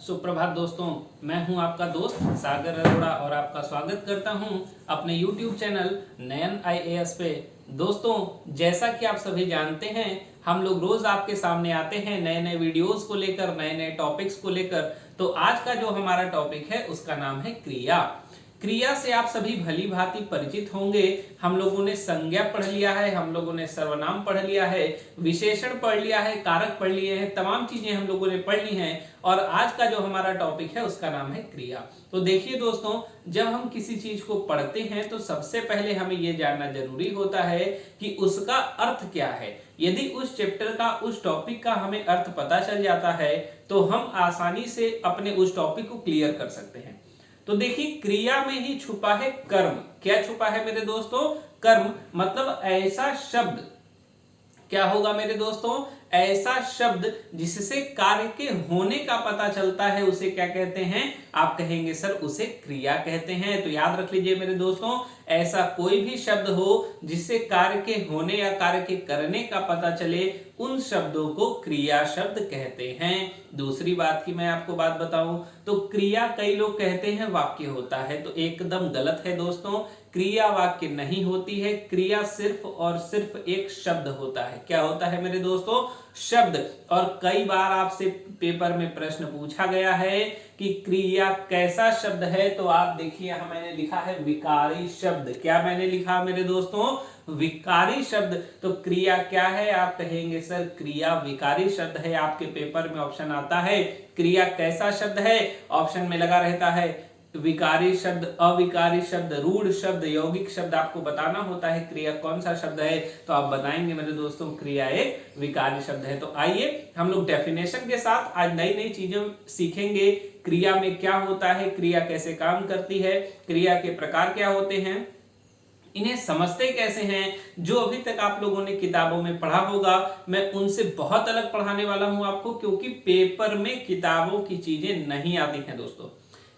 सुप्रभात दोस्तों, मैं हूं आपका दोस्त सागर अरोड़ा और आपका स्वागत करता हूं अपने YouTube चैनल नयन IAS पे। दोस्तों, जैसा कि आप सभी जानते हैं, हम लोग रोज आपके सामने आते हैं नए नए वीडियोस को लेकर, नए नए टॉपिक्स को लेकर। तो आज का जो हमारा टॉपिक है उसका नाम है क्रिया। क्रिया से आप सभी भली भांति परिचित होंगे। हम लोगों ने संज्ञा पढ़ लिया है, हम लोगों ने सर्वनाम पढ़ लिया है, विशेषण पढ़ लिया है, कारक पढ़ लिए हैं, तमाम चीजें हम लोगों ने पढ़ ली हैं। और आज का जो हमारा टॉपिक है उसका नाम है क्रिया। तो देखिए दोस्तों, जब हम किसी चीज को पढ़ते हैं तो सबसे पहले हमें यह जानना जरूरी होता है कि उसका अर्थ क्या है। यदि उस चैप्टर का, उस टॉपिक का हमें अर्थ पता चल जाता है तो हम आसानी से अपने उस टॉपिक को क्लियर कर सकते हैं। तो देखिए, क्रिया में ही छुपा है कर्म। क्या छुपा है मेरे दोस्तों? कर्म। मतलब ऐसा शब्द, क्या होगा मेरे दोस्तों? ऐसा शब्द जिससे कार्य के होने का पता चलता है, उसे क्या कहते हैं? आप कहेंगे सर उसे क्रिया कहते हैं। तो याद रख लीजिए मेरे दोस्तों, ऐसा कोई भी शब्द हो जिससे कार्य के होने या कार्य के करने का पता चले, उन शब्दों को क्रिया शब्द कहते हैं। दूसरी बात की मैं आपको बात बताऊं तो क्रिया कई लोग कहते हैं वाक्य होता है, तो एकदम गलत है दोस्तों। क्रिया वाक्य नहीं होती है। क्रिया सिर्फ और सिर्फ एक शब्द होता है। क्या होता है मेरे दोस्तों? शब्द। और कई बार आपसे पेपर में प्रश्न पूछा गया है कि क्रिया कैसा शब्द है, तो आप देखिए यहां मैंने लिखा है विकारी शब्द। क्या मैंने लिखा मेरे दोस्तों? विकारी शब्द। तो क्रिया क्या है? आप कहेंगे सर क्रिया विकारी शब्द है। आपके पेपर में ऑप्शन आता है क्रिया कैसा शब्द है, ऑप्शन में लगा रहता है विकारी शब्द, अविकारी शब्द, रूढ़ शब्द, यौगिक शब्द। आपको बताना होता है क्रिया कौन सा शब्द है, तो आप बताएंगे मेरे दोस्तों क्रिया एक विकारी शब्द है। तो आइए हम लोग डेफिनेशन के साथ आज नई नई चीजें सीखेंगे। क्रिया में क्या होता है, क्रिया कैसे काम करती है, क्रिया के प्रकार क्या होते हैं, इन्हें समझते कैसे हैं। जो अभी तक आप लोगों ने किताबों में पढ़ा होगा, मैं उनसे बहुत अलग पढ़ाने वाला हूं आपको, क्योंकि पेपर में किताबों की चीजें नहीं आती हैं दोस्तों।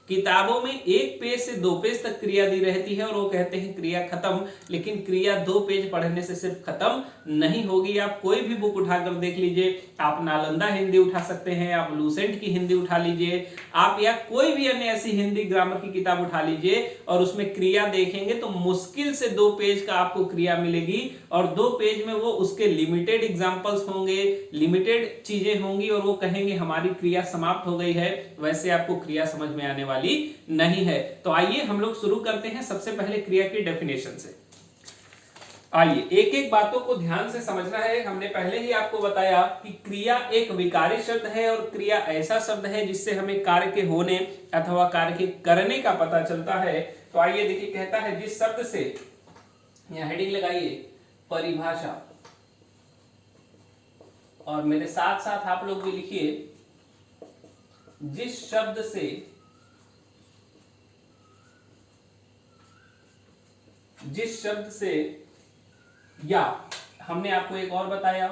किताबों में 1 पेज से 2 पेज तक क्रिया दी रहती है और वो कहते हैं क्रिया खत्म। लेकिन क्रिया 2 पेज पढ़ने से सिर्फ खत्म नहीं होगी। आप कोई भी बुक उठाकर देख लीजिए, आप नालंदा हिंदी उठा सकते हैं, आप लूसेंट की हिंदी उठा लीजिए, आप या कोई भी अन्य ऐसी हिंदी ग्रामर की किताब उठा लीजिए और उसमें क्रिया देखेंगे तो मुश्किल से 2 पेज का आपको क्रिया मिलेगी। और 2 पेज में वो उसके लिमिटेड एग्जांपल्स होंगे, लिमिटेड चीजें होंगी और वो कहेंगे हमारी क्रिया समाप्त हो गई है। वैसे आपको क्रिया समझ में आने वाली नहीं है। तो आइए हम लोग शुरू करते हैं सबसे पहले क्रिया की डेफिनेशन से। आइए एक एक बातों को ध्यान से समझना है। हमने पहले ही आपको बताया कि क्रिया एक विकारी शब्द है और क्रिया ऐसा शब्द है जिससे हमें कार्य के होने अथवा कार्य के करने का पता चलता है। तो आइए देखिए, कहता है जिस शब्द से, यहां हेडिंग लगाइए परिभाषा, और मेरे साथ साथ आप लोग भी लिखिए जिस शब्द से, या हमने आपको एक और बताया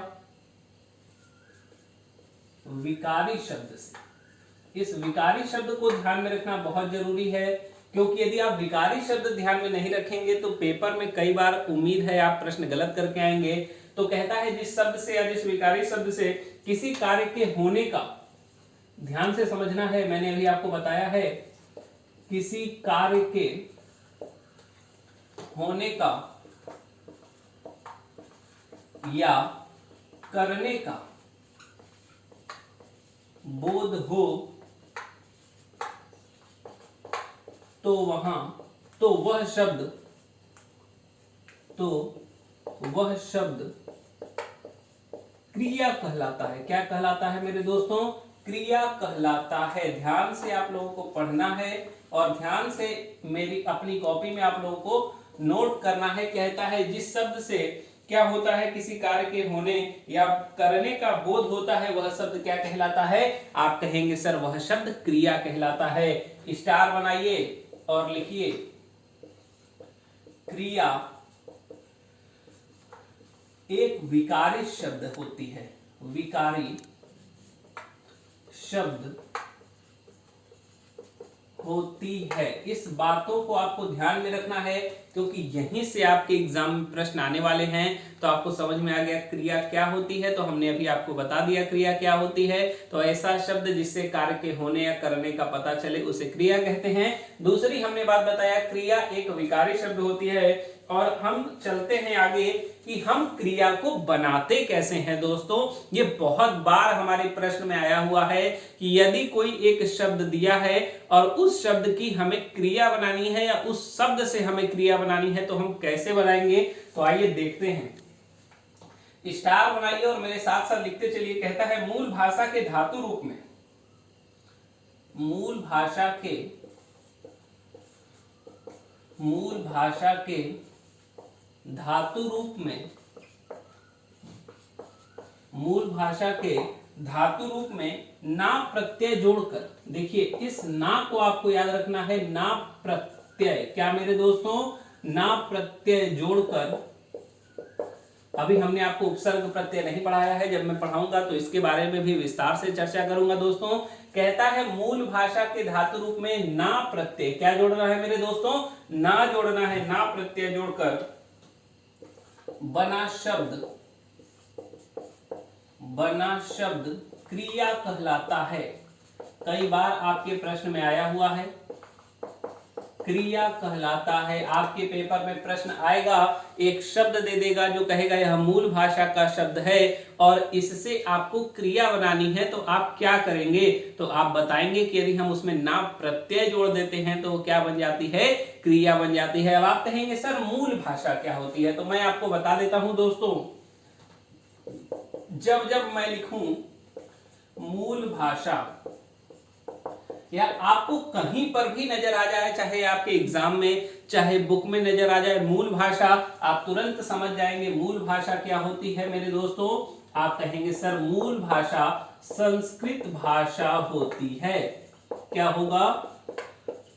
विकारी शब्द से। इस विकारी शब्द को ध्यान में रखना बहुत जरूरी है, क्योंकि यदि आप विकारी शब्द ध्यान में नहीं रखेंगे तो पेपर में कई बार उम्मीद है आप प्रश्न गलत करके आएंगे। तो कहता है जिस शब्द से या जिस विकारी शब्द से किसी कार्य के होने का, ध्यान से समझना है, मैंने अभी आपको बताया है किसी कार्य के होने का या करने का बोध हो तो वह शब्द क्रिया कहलाता है। क्या कहलाता है मेरे दोस्तों? क्रिया कहलाता है। ध्यान से आप लोगों को पढ़ना है और ध्यान से मेरी अपनी कॉपी में आप लोगों को नोट करना है। कहता है जिस शब्द से क्या होता है, किसी कार्य के होने या करने का बोध होता है, वह शब्द क्या कहलाता है? आप कहेंगे सर वह शब्द क्रिया कहलाता है। स्टार बनाइए और लिखिए क्रिया एक विकारी शब्द होती है। विकारी शब्द होती है। इस बातों को आपको ध्यान में रखना है, क्योंकि यहीं से आपके एग्जाम में प्रश्न आने वाले हैं। तो आपको समझ में आ गया क्रिया क्या होती है, तो हमने अभी आपको बता दिया क्रिया क्या होती है। तो ऐसा शब्द जिससे कार्य के होने या करने का पता चले उसे क्रिया कहते हैं। दूसरी हमने बात बताया, क्रिया एक विकारी शब्द होती है। और हम चलते हैं आगे कि हम क्रिया को बनाते कैसे हैं। दोस्तों, ये बहुत बार हमारे प्रश्न में आया हुआ है कि यदि कोई एक शब्द दिया है और उस शब्द की हमें क्रिया बनानी है या उस शब्द से हमें क्रिया बनानी है, तो हम कैसे बनाएंगे। तो आइए देखते हैं। स्टार बनाइए और मेरे साथ साथ लिखते चलिए। कहता है मूल भाषा के धातु रूप में, मूल भाषा के धातु रूप में, मूल भाषा के धातु रूप में ना प्रत्यय जोड़कर, देखिए इस ना को आपको याद रखना है, ना प्रत्यय, क्या मेरे दोस्तों, ना प्रत्यय जोड़कर। अभी हमने आपको उपसर्ग प्रत्यय नहीं पढ़ाया है, जब मैं पढ़ाऊंगा तो इसके बारे में भी विस्तार से चर्चा करूंगा। दोस्तों, कहता है मूल भाषा के धातु रूप में ना प्रत्यय, क्या जोड़ना है मेरे दोस्तों, ना जोड़ना है, ना प्रत्यय जोड़कर बना शब्द क्रिया कहलाता है। कई बार आपके प्रश्न में आया हुआ है, क्रिया कहलाता है। आपके पेपर में प्रश्न आएगा, एक शब्द दे देगा जो कहेगा यह मूल भाषा का शब्द है और इससे आपको क्रिया बनानी है, तो आप क्या करेंगे। तो आप बताएंगे कि यदि हम उसमें ना प्रत्यय जोड़ देते हैं तो वो क्या बन जाती है, क्रिया बन जाती है। अब आप कहेंगे सर मूल भाषा क्या होती है, तो मैं आपको बता देता हूं दोस्तों। जब जब मैं लिखूं मूल भाषा, या आपको कहीं पर भी नजर आ जाए, चाहे आपके एग्जाम में चाहे बुक में नजर आ जाए मूल भाषा, आप तुरंत समझ जाएंगे मूल भाषा क्या होती है मेरे दोस्तों। आप कहेंगे सर मूल भाषा संस्कृत भाषा होती है। क्या होगा,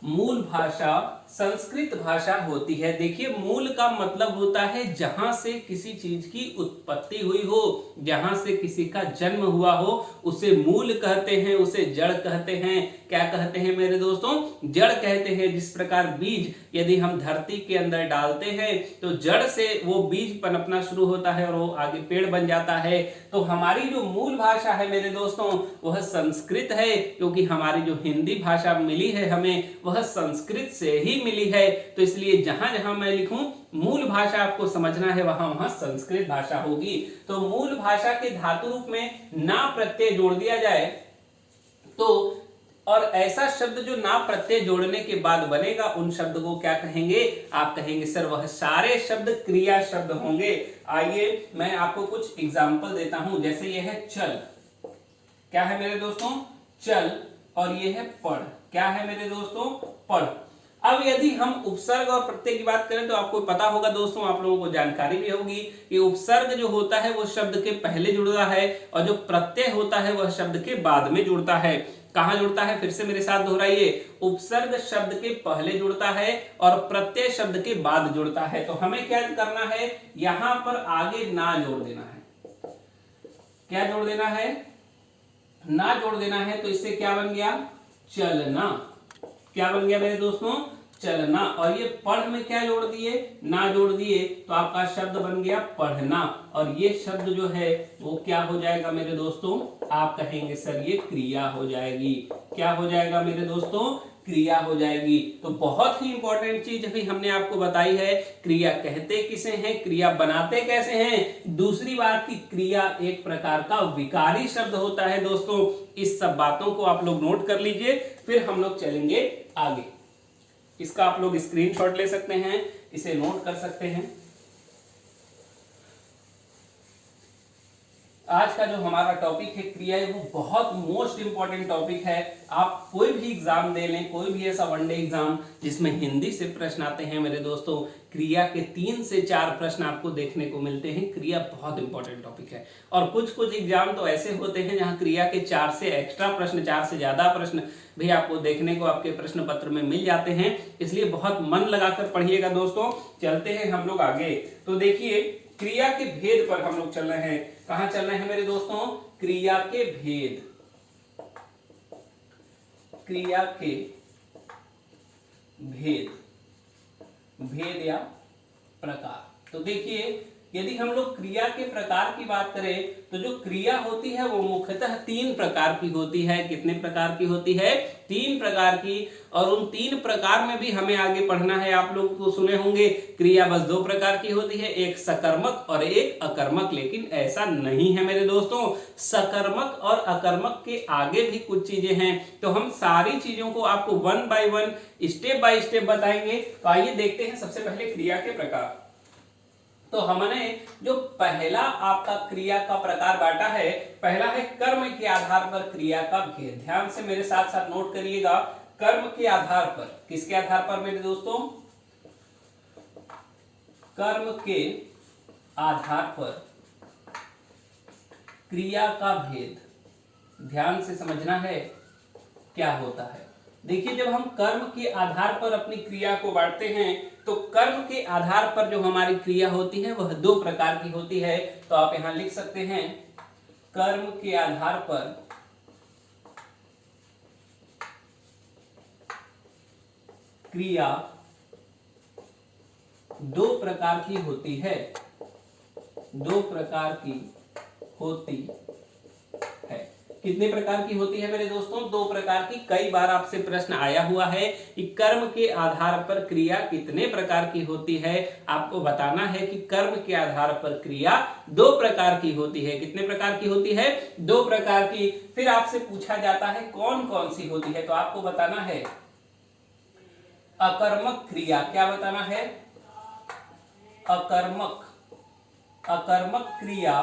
मूल भाषा संस्कृत भाषा होती है। देखिए मूल का मतलब होता है जहां से किसी चीज की उत्पत्ति हुई हो, जहां से किसी का जन्म हुआ हो, उसे मूल कहते हैं, उसे जड़ कहते हैं। क्या कहते हैं मेरे दोस्तों, जड़ कहते हैं। जिस प्रकार बीज यदि हम धरती के अंदर डालते हैं तो जड़ से वो बीज पनपना शुरू होता है और वो आगे पेड़ बन जाता है। तो हमारी जो मूल भाषा है मेरे दोस्तों वह संस्कृत है, क्योंकि हमारी जो हिंदी भाषा मिली है हमें वह संस्कृत से ही मिली है। तो इसलिए जहां जहां मैं लिखूं मूल भाषा आपको समझना है, वहां वहां संस्कृत भाषा होगी। तो मूल भाषा के धातु रूप में ना प्रत्यय जोड़ दिया जाए तो, और ऐसा शब्द जो ना प्रत्यय जोड़ने के बाद बनेगा उन शब्द को क्या कहेंगे, आप कहेंगे सर वह सारे शब्द क्रिया शब्द होंगे। आइए मैं आपको कुछ एग्जांपल देता हूं। जैसे यह है चल, क्या है मेरे दोस्तों, चल, और यह है पढ़, क्या है मेरे दोस्तों, पढ़। अब यदि हम उपसर्ग और प्रत्यय की बात करें तो आपको पता होगा दोस्तों, आप लोगों को जानकारी भी होगी कि उपसर्ग जो होता है वो शब्द के पहले जुड़ता है और जो प्रत्यय होता है वह शब्द के बाद में जुड़ता है। कहां जुड़ता है, फिर से मेरे साथ दोहराइए। उपसर्ग शब्द के पहले जुड़ता है और प्रत्यय शब्द के बाद जुड़ता है। तो हमें क्या करना है, यहां पर आगे ना जोड़ देना है। क्या जोड़ देना है, ना जोड़ देना है। तो इससे क्या बन गया, चलना। क्या बन गया मेरे दोस्तों, चलना। और ये पढ़ में क्या जोड़ दिए, ना जोड़ दिए, तो आपका शब्द बन गया पढ़ना। और ये शब्द जो है वो क्या हो जाएगा मेरे दोस्तों, आप कहेंगे सर ये क्रिया हो जाएगी। क्या हो जाएगा मेरे दोस्तों, क्रिया हो जाएगी। तो बहुत ही इंपॉर्टेंट चीज अभी हमने आपको बताई है, क्रिया कहते किसे हैं, क्रिया बनाते कैसे हैं। दूसरी बात की क्रिया एक प्रकार का विकारी शब्द होता है दोस्तों। इस सब बातों को आप लोग नोट कर लीजिए, फिर हम लोग चलेंगे आगे। इसका आप लोग स्क्रीनशॉट ले सकते हैं, इसे नोट कर सकते हैं। आज का जो हमारा टॉपिक है क्रिया, वो बहुत मोस्ट इंपॉर्टेंट टॉपिक है। आप कोई भी एग्जाम दे लें, कोई भी ऐसा वनडे एग्जाम जिसमें हिंदी से प्रश्न आते हैं मेरे दोस्तों, क्रिया के 3 से 4 प्रश्न आपको देखने को मिलते हैं। क्रिया बहुत इंपॉर्टेंट टॉपिक है। और कुछ कुछ एग्जाम तो ऐसे होते हैं जहां क्रिया के 4 से एक्स्ट्रा प्रश्न, 4 से ज्यादा प्रश्न भी आपको देखने को आपके प्रश्न पत्र में मिल जाते हैं। इसलिए बहुत मन लगाकर पढ़िएगा दोस्तों। चलते हैं हम लोग आगे। तो देखिए क्रिया के भेद पर हम लोग चल रहे हैं। कहां चल रहे हैं मेरे दोस्तों, क्रिया के भेद, क्रिया के भेद, भेद या प्रकार। तो देखिए यदि हम लोग क्रिया के प्रकार की बात करें तो जो क्रिया होती है वो मुख्यतः 3 प्रकार की होती है। कितने प्रकार की होती है? 3 प्रकार की। और उन 3 प्रकार में भी हमें आगे पढ़ना है। आप लोग तो सुने होंगे क्रिया बस 2 प्रकार की होती है, एक सकर्मक और एक अकर्मक, लेकिन ऐसा नहीं है मेरे दोस्तों। सकर्मक और अकर्मक के आगे भी कुछ चीजें हैं, तो हम सारी चीजों को आपको 1 बाय 1 स्टेप बाय स्टेप बताएंगे। तो आइए देखते हैं सबसे पहले क्रिया के प्रकार। तो हमने जो पहला आपका क्रिया का प्रकार बांटा है, पहला है कर्म के आधार पर क्रिया का भेद। ध्यान से मेरे साथ साथ नोट करिएगा, कर्म के आधार पर। किसके आधार पर मेरे दोस्तों? कर्म के आधार पर क्रिया का भेद। ध्यान से समझना है क्या होता है। देखिए जब हम कर्म के आधार पर अपनी क्रिया को बांटते हैं तो कर्म के आधार पर जो हमारी क्रिया होती है वह 2 प्रकार की होती है। तो आप यहां लिख सकते हैं कर्म के आधार पर क्रिया 2 प्रकार की होती है। 2 प्रकार की होती है। कितने प्रकार की होती है मेरे दोस्तों? 2 प्रकार की। कई बार आपसे प्रश्न आया हुआ है कि कर्म के आधार पर क्रिया कितने प्रकार की होती है। आपको बताना है कि कर्म के आधार पर क्रिया 2 प्रकार की होती है। कितने प्रकार की होती है? 2 प्रकार की। फिर आपसे पूछा जाता है कौन कौन सी होती है, तो आपको बताना है अकर्मक क्रिया। क्या बताना है? अकर्मक, अकर्मक क्रिया।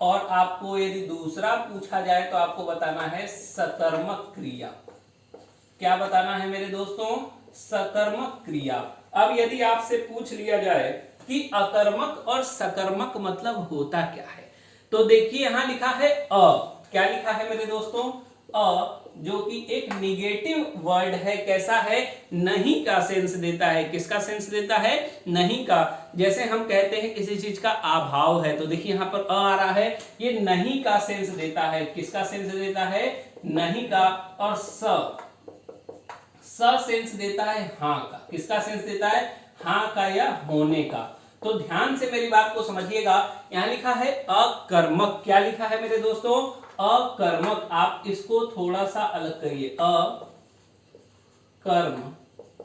और आपको यदि दूसरा पूछा जाए तो आपको बताना है सकर्मक क्रिया। क्या बताना है मेरे दोस्तों? सकर्मक क्रिया। अब यदि आपसे पूछ लिया जाए कि अकर्मक और सकर्मक मतलब होता क्या है, तो देखिए यहां लिखा है अ। क्या लिखा है मेरे दोस्तों? अ, जो कि एक निगेटिव वर्ड है। कैसा है? नहीं का सेंस देता है। किसका सेंस देता है? नहीं का। जैसे हम कहते हैं किसी चीज का अभाव है, तो देखिए यहां पर अ आ रहा है, ये नहीं का सेंस देता है। किसका सेंस देता है? नहीं का। और स सेंस देता है हां का। किसका सेंस देता है? हां का या होने का। तो ध्यान से मेरी बात को समझिएगा। यहां लिखा है अकर्मक। क्या लिखा है मेरे दोस्तों? अकर्मक। आप इसको थोड़ा सा अलग करिए, अकर्म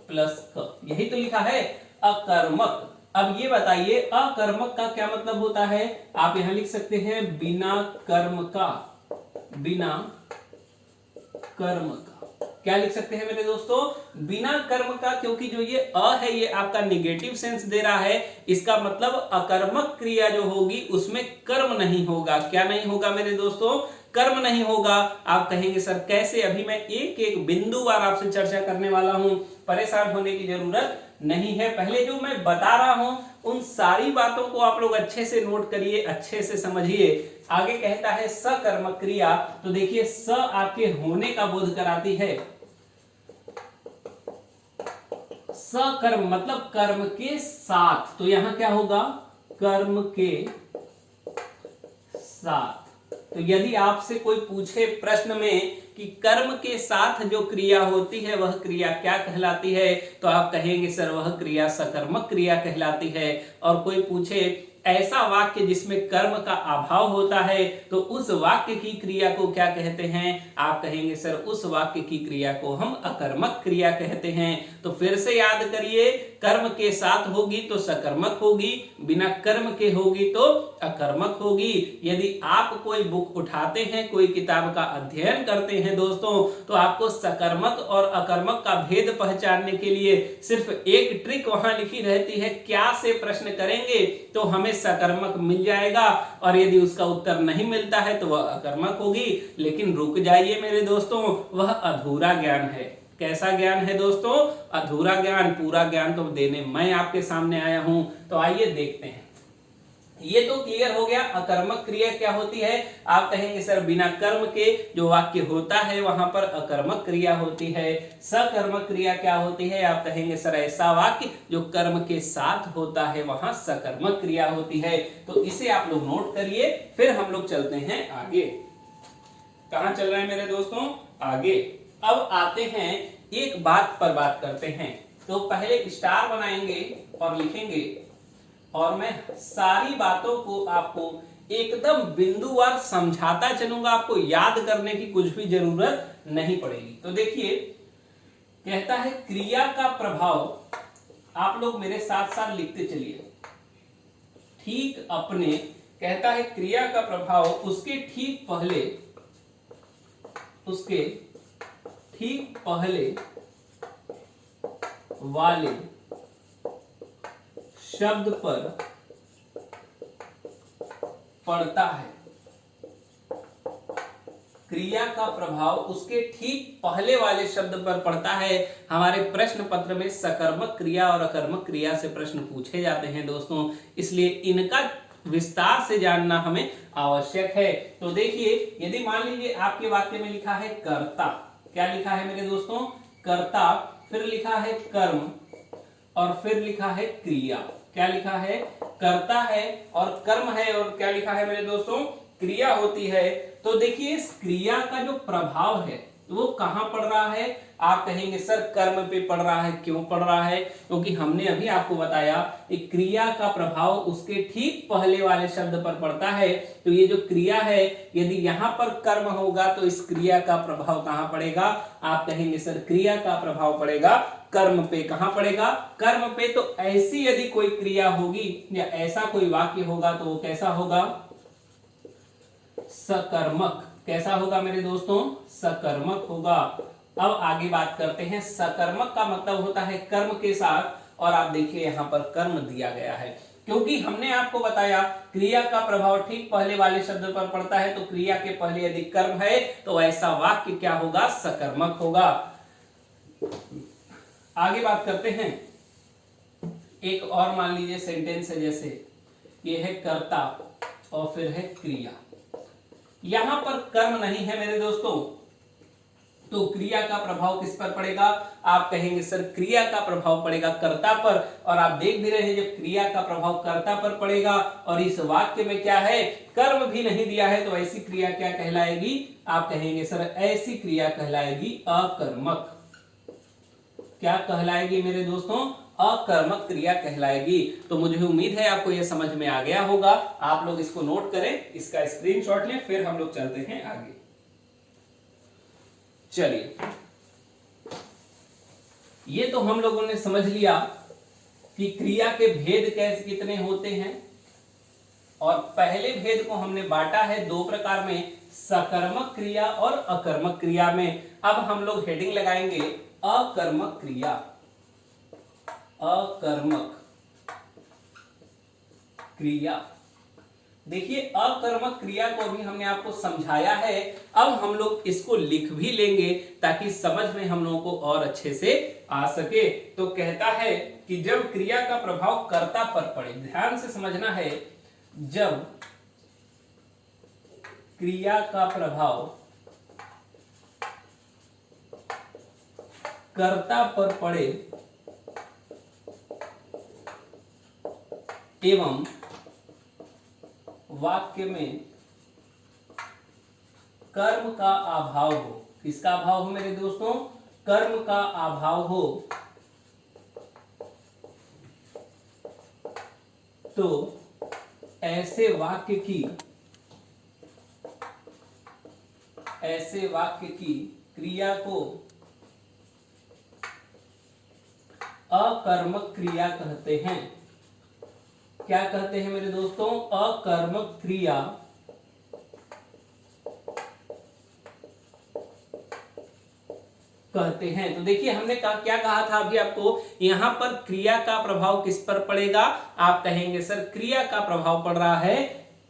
प्लस क, यही तो लिखा है अकर्मक। अब ये बताइए अकर्मक का क्या मतलब होता है? आप यहां लिख सकते हैं बिना कर्म का, बिना कर्म का। क्या लिख सकते हैं मेरे दोस्तों? बिना कर्म का, क्योंकि जो ये अ है ये आपका निगेटिव सेंस दे रहा है। इसका मतलब अकर्मक क्रिया जो होगी उसमें कर्म नहीं होगा। क्या नहीं होगा मेरे दोस्तों? कर्म नहीं होगा। आप कहेंगे सर कैसे? अभी मैं एक एक बिंदुवार आपसे चर्चा करने वाला हूं, परेशान होने की जरूरत नहीं है। पहले जो मैं बता रहा हूं उन सारी बातों को आप लोग अच्छे से नोट करिए, अच्छे से समझिए। आगे कहता है सकर्मक क्रिया, तो देखिए स आपके होने का बोध कराती है। सकर्म मतलब कर्म के साथ, तो यहां क्या होगा? कर्म के साथ। तो यदि आपसे कोई पूछे प्रश्न में कि कर्म के साथ जो क्रिया होती है वह क्रिया क्या कहलाती है, तो आप कहेंगे सर वह क्रिया सकर्मक क्रिया कहलाती है। और कोई पूछे ऐसा वाक्य जिसमें कर्म का अभाव होता है तो उस वाक्य की क्रिया को क्या कहते हैं? आप कहेंगे सर उस वाक्य की क्रिया को हम अकर्मक क्रिया कहते हैं। तो फिर से याद करिए, कर्म के साथ होगी तो सकर्मक होगी, बिना कर्म के होगी तो अकर्मक होगी। यदि आप कोई बुक उठाते हैं, कोई किताब का अध्ययन करते हैं दोस्तों, तो आपको सकर्मक और अकर्मक का भेद पहचानने के लिए सिर्फ एक ट्रिक वहां लिखी रहती है। क्या से प्रश्न करेंगे तो हमें सकर्मक मिल जाएगा, और यदि उसका उत्तर नहीं मिलता है तो वह अकर्मक होगी। लेकिन रुक जाइए मेरे दोस्तों, वह अधूरा ज्ञान है। कैसा ज्ञान है दोस्तों? अधूरा ज्ञान। पूरा ज्ञान तो देने मैं आपके सामने आया हूं। तो आइए देखते हैं। ये तो क्लियर हो गया अकर्मक क्रिया क्या होती है। आप कहेंगे सर बिना कर्म के जो वाक्य होता है वहां पर अकर्मक क्रिया होती है। सकर्मक क्रिया क्या होती है? आप कहेंगे सर ऐसा वाक्य जो कर्म के साथ होता है वहां सकर्मक क्रिया होती है। तो इसे आप लोग नोट करिए, फिर हम लोग चलते हैं आगे। कहां चल रहे हैं मेरे दोस्तों? आगे। अब आते हैं एक बात पर बात करते हैं। तो पहले स्टार बनाएंगे और लिखेंगे, और मैं सारी बातों को आपको एकदम बिंदुवार समझाता चलूंगा, आपको याद करने की कुछ भी जरूरत नहीं पड़ेगी। तो देखिए, कहता है क्रिया का प्रभाव, आप लोग मेरे साथ साथ लिखते चलिए, ठीक अपने, कहता है क्रिया का प्रभाव उसके ठीक पहले वाले शब्द पर पड़ता है। क्रिया का प्रभाव उसके ठीक पहले वाले शब्द पर पड़ता है। हमारे प्रश्न पत्र में सकर्मक क्रिया और अकर्मक क्रिया से प्रश्न पूछे जाते हैं दोस्तों, इसलिए इनका विस्तार से जानना हमें आवश्यक है। तो देखिए, यदि मान लीजिए आपके वाक्य में लिखा है कर्ता, क्या लिखा है मेरे दोस्तों? कर्ता, फिर लिखा है कर्म, और फिर लिखा है क्रिया। क्या लिखा है? कर्ता है और कर्म है, और क्या लिखा है मेरे दोस्तों? क्रिया होती है। तो देखिए, इस क्रिया का जो प्रभाव है वो कहां पड़ रहा है? आप कहेंगे सर कर्म पे पड़ रहा है। क्यों पड़ रहा है? क्योंकि हमने अभी आपको बताया कि क्रिया का प्रभाव उसके ठीक पहले वाले शब्द पर पड़ता है। तो ये जो क्रिया है, यदि यहां पर कर्म होगा तो इस क्रिया का प्रभाव कहां पड़ेगा? आप कहेंगे सर क्रिया का प्रभाव पड़ेगा कर्म पे। कहां पड़ेगा? कर्म पे। तो ऐसी यदि कोई क्रिया होगी या ऐसा कोई वाक्य होगा तो वो कैसा होगा? सकर्मक। कैसा होगा मेरे दोस्तों? सकर्मक होगा। अब आगे बात करते हैं। सकर्मक का मतलब होता है कर्म के साथ, और आप देखिए यहां पर कर्म दिया गया है, क्योंकि हमने आपको बताया क्रिया का प्रभाव ठीक पहले वाले शब्द पर पड़ता है। तो क्रिया के पहले यदि कर्म है तो ऐसा वाक्य क्या होगा? सकर्मक होगा। आगे बात करते हैं। एक और मान लीजिए सेंटेंस है, जैसे ये है कर्ता और फिर है क्रिया। यहां पर कर्म नहीं है मेरे दोस्तों, तो क्रिया का प्रभाव किस पर पड़ेगा? आप कहेंगे सर क्रिया का प्रभाव पड़ेगा कर्ता पर, और आप देख भी रहे हैं जब क्रिया का प्रभाव कर्ता पर पड़ेगा और इस वाक्य में क्या है? कर्म भी नहीं दिया है, तो ऐसी क्रिया क्या कहलाएगी? आप कहेंगे सर ऐसी क्रिया कहलाएगी अकर्मक। क्या कहलाएगी मेरे दोस्तों? अकर्मक क्रिया कहलाएगी। तो मुझे उम्मीद है आपको यह समझ में आ गया होगा। आप लोग इसको नोट करें, इसका स्क्रीनशॉट लें, फिर हम लोग चलते हैं आगे। चलिए, ये तो हम लोगों ने समझ लिया कि क्रिया के भेद कैसे कितने होते हैं, और पहले भेद को हमने बांटा है दो प्रकार में, सकर्मक क्रिया और अकर्मक क्रिया में। अब हम लोग हेडिंग लगाएंगे अकर्मक क्रिया। अकर्मक क्रिया। देखिए, अकर्मक क्रिया को अभी हमने आपको समझाया है, अब हम लोग इसको लिख भी लेंगे ताकि समझ में हम लोगों को और अच्छे से आ सके। तो कहता है कि जब क्रिया का प्रभाव कर्ता पर पड़े, ध्यान से समझना है, जब क्रिया का प्रभाव कर्ता पर पड़े एवं वाक्य में कर्म का अभाव हो। किसका अभाव हो मेरे दोस्तों? कर्म का अभाव हो, तो ऐसे वाक्य की क्रिया को अकर्मक क्रिया कहते हैं। क्या कहते हैं मेरे दोस्तों? अकर्मक क्रिया कहते हैं। तो देखिए, हमने क्या कहा था अभी आपको, यहां पर क्रिया का प्रभाव किस पर पड़ेगा? आप कहेंगे सर क्रिया का प्रभाव पड़ रहा है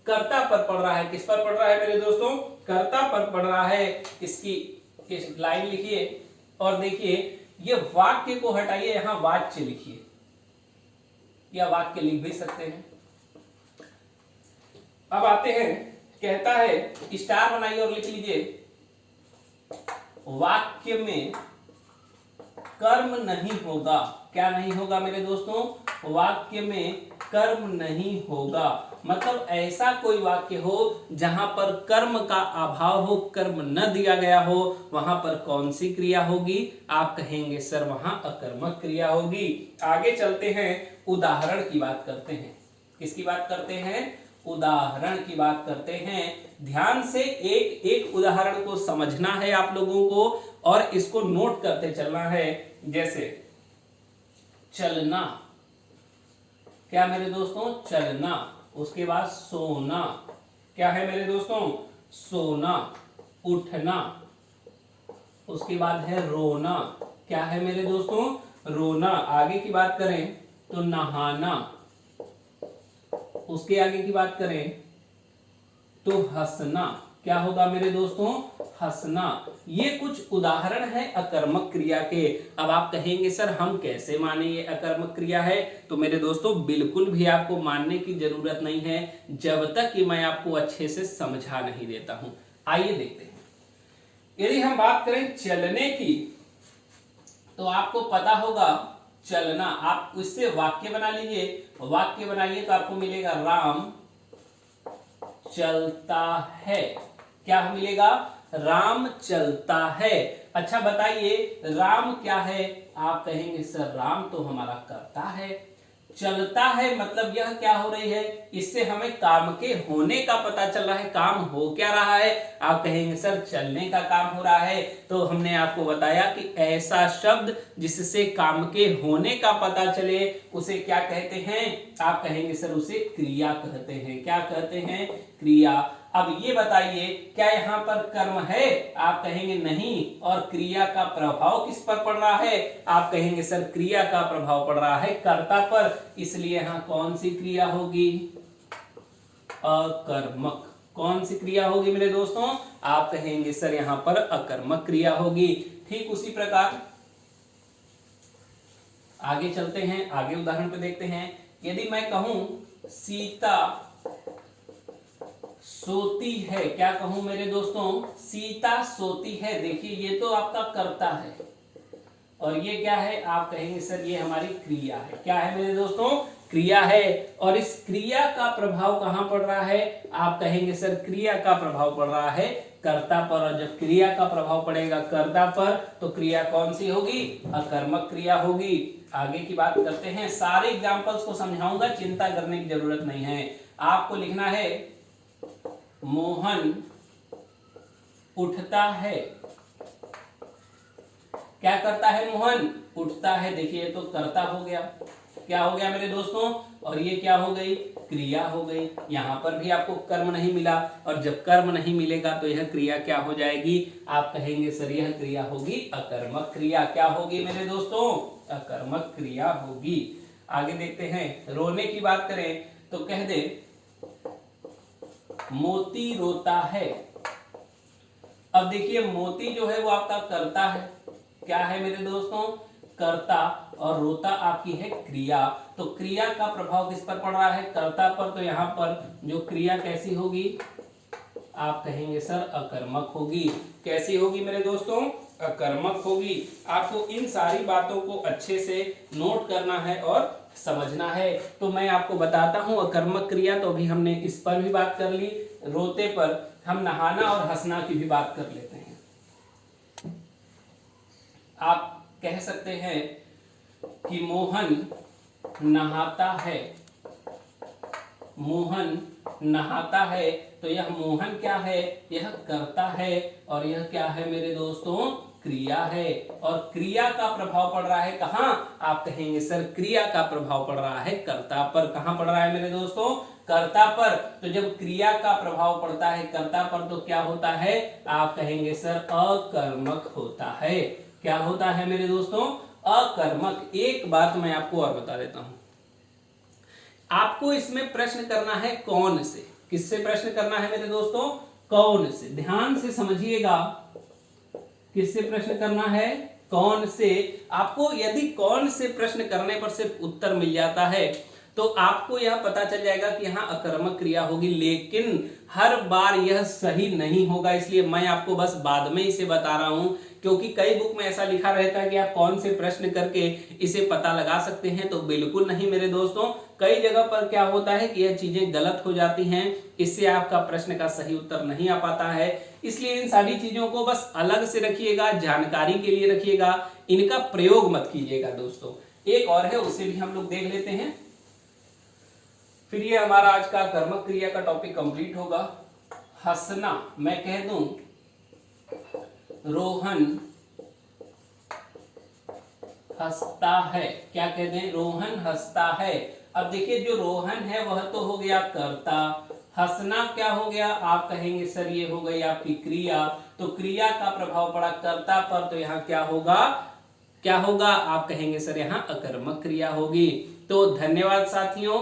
कर्ता पर पड़ रहा है। किस पर पड़ रहा है मेरे दोस्तों? कर्ता पर पड़ रहा है। इसकी लाइन लिखिए और देखिए, ये वाक्य को हटाइए, यहां वाच्य लिखिए, या वाक्य लिख भी सकते हैं। अब आते हैं, कहता है स्टार बनाइए और लिख लीजिए, वाक्य में कर्म नहीं होगा। क्या नहीं होगा मेरे दोस्तों? वाक्य में कर्म नहीं होगा। मतलब ऐसा कोई वाक्य हो जहां पर कर्म का अभाव हो, कर्म न दिया गया हो, वहां पर कौन सी क्रिया होगी? आप कहेंगे सर वहां अकर्मक क्रिया होगी। आगे चलते हैं, उदाहरण की बात करते हैं। किसकी बात करते हैं? उदाहरण की बात करते हैं। ध्यान से एक एक उदाहरण को समझना है आप लोगों को और इसको नोट करते चलना है। जैसे चलना, क्या मेरे दोस्तों? चलना। उसके बाद सोना, क्या है मेरे दोस्तों? सोना। उठना, उसके बाद है रोना, क्या है मेरे दोस्तों? रोना। आगे की बात करें तो नहाना, उसके आगे की बात करें तो हंसना, क्या होगा मेरे दोस्तों? हंसना। ये कुछ उदाहरण है अकर्मक क्रिया के। अब आप कहेंगे सर हम कैसे माने ये अकर्मक क्रिया है? तो मेरे दोस्तों बिल्कुल भी आपको मानने की जरूरत नहीं है जब तक कि मैं आपको अच्छे से समझा नहीं देता हूं। आइए देखते हैं। यदि हम बात करें चलने की तो आपको पता होगा चलना, आप उससे वाक्य बना लीजिए। वाक्य बनाइए तो आपको मिलेगा राम चलता है। क्या मिलेगा? राम चलता है। अच्छा बताइए राम क्या है? आप कहेंगे सर राम तो हमारा कर्ता है। चलता है मतलब यह क्या हो रही है? इससे हमें काम के होने का पता चल रहा है। काम हो क्या रहा है? आप कहेंगे सर चलने का काम हो रहा है। तो हमने आपको बताया कि ऐसा शब्द जिससे काम के होने का पता चले उसे क्या कहते हैं? आप कहेंगे सर उसे क्रिया कहते हैं। क्या कहते हैं? क्रिया। अब ये बताइए क्या यहाँ पर कर्म है? आप कहेंगे नहीं। और क्रिया का प्रभाव किस पर पड़ रहा है? आप कहेंगे सर क्रिया का प्रभाव पड़ रहा है कर्ता पर, इसलिए यहाँ कौन सी क्रिया होगी? अकर्मक। कौन सी क्रिया होगी मेरे दोस्तों? आप कहेंगे सर यहाँ पर अकर्मक क्रिया होगी। ठीक उसी प्रकार आगे चलते हैं, आगे उदाहरण पे देखते हैं। यदि मैं कहूं सीता सोती है, क्या कहूं मेरे दोस्तों? सीता सोती है। देखिए ये तो आपका कर्ता है और ये क्या है? आप कहेंगे सर ये हमारी क्रिया है। क्या है मेरे दोस्तों? क्रिया है। और इस क्रिया का प्रभाव कहां पड़ रहा है? आप कहेंगे सर क्रिया का प्रभाव पड़ रहा है कर्ता पर। और जब क्रिया का प्रभाव पड़ेगा कर्ता पर तो क्रिया कौन सी होगी? अकर्मक क्रिया होगी। आगे की बात करते हैं। सारे एग्जांपल्स को समझाऊंगा, चिंता करने की जरूरत नहीं है। आपको लिखना है मोहन उठता है। क्या करता है? मोहन उठता है। देखिए तो कर्ता हो गया। क्या हो गया मेरे दोस्तों? और ये क्या हो गई? क्रिया हो गई। यहां पर भी आपको कर्म नहीं मिला और जब कर्म नहीं मिलेगा तो यह क्रिया क्या हो जाएगी? आप कहेंगे सर यह क्रिया होगी अकर्मक क्रिया। क्या होगी मेरे दोस्तों? अकर्मक क्रिया होगी। आगे देखते हैं। रोने की बात करें तो कह दे मोती रोता है। अब देखिए मोती जो है वो आपका कर्ता है। क्या है मेरे दोस्तों? कर्ता। और रोता आपकी है क्रिया। तो क्रिया का प्रभाव किस पर पड़ रहा है? कर्ता पर। तो यहाँ पर जो क्रिया कैसी होगी? आप कहेंगे सर अकर्मक होगी। कैसी होगी मेरे दोस्तों? अकर्मक होगी। आपको इन सारी बातों को अच्छे से नोट करना है और समझना है। तो मैं आपको बताता हूं अकर्मक क्रिया तो अभी हमने इस पर भी बात कर ली, रोते पर हम नहाना और हंसना की भी बात कर लेते हैं। आप कह सकते हैं कि मोहन नहाता है। मोहन नहाता है। तो यह मोहन क्या है? यह कर्ता है और यह क्या है मेरे दोस्तों? क्रिया है। और क्रिया का प्रभाव पड़ रहा है कहां? आप कहेंगे सर क्रिया का प्रभाव पड़ रहा है कर्ता पर। कहां पड़ रहा है मेरे दोस्तों? कर्ता पर। तो जब क्रिया का प्रभाव पड़ता है कर्ता पर तो क्या होता है? आप कहेंगे सर अकर्मक होता है। क्या होता है मेरे दोस्तों? अकर्मक। एक बात मैं आपको और बता देता हूं, आपको इसमें प्रश्न करना है कौन से। किससे प्रश्न करना है मेरे दोस्तों? कौन से। ध्यान से समझिएगा, किससे प्रश्न करना है? कौन से। आपको यदि कौन से प्रश्न करने पर सिर्फ उत्तर मिल जाता है तो आपको यह पता चल जाएगा कि यहाँ अकर्मक क्रिया होगी। लेकिन हर बार यह सही नहीं होगा, इसलिए मैं आपको बस बाद में इसे बता रहा हूं क्योंकि कई बुक में ऐसा लिखा रहता है कि आप कौन से प्रश्न करके इसे पता लगा सकते हैं, तो बिल्कुल नहीं मेरे दोस्तों। कई जगह पर क्या होता है कि यह चीजें गलत हो जाती हैं, इससे आपका प्रश्न का सही उत्तर नहीं आ पाता है। इसलिए इन सारी चीजों को बस अलग से रखिएगा, जानकारी के लिए रखिएगा, इनका प्रयोग मत कीजिएगा दोस्तों। एक और है, उसे भी हम लोग देख लेते हैं, फिर ये हमारा आज का कर्मक क्रिया का टॉपिक कंप्लीट होगा। हंसना, मैं कह दूं रोहन हंसता है, क्या कहते हैं, रोहन हंसता है। अब देखिए जो रोहन है वह तो हो गया कर्ता, हंसना क्या हो गया, आप कहेंगे सर ये हो गई आपकी क्रिया, तो क्रिया का प्रभाव पड़ा कर्ता पर, तो यहाँ क्या होगा, क्या होगा, आप कहेंगे सर यहाँ अकर्मक क्रिया होगी। तो धन्यवाद साथियों,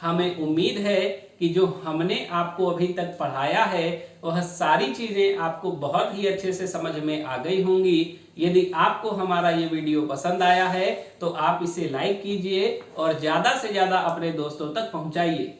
हमें उम्मीद है कि जो हमने आपको अभी तक पढ़ाया है वह सारी चीजें आपको बहुत ही अच्छे से समझ में आ गई होंगी। यदि आपको हमारा ये वीडियो पसंद आया है तो आप इसे लाइक कीजिए और ज्यादा से ज्यादा अपने दोस्तों तक पहुंचाइए।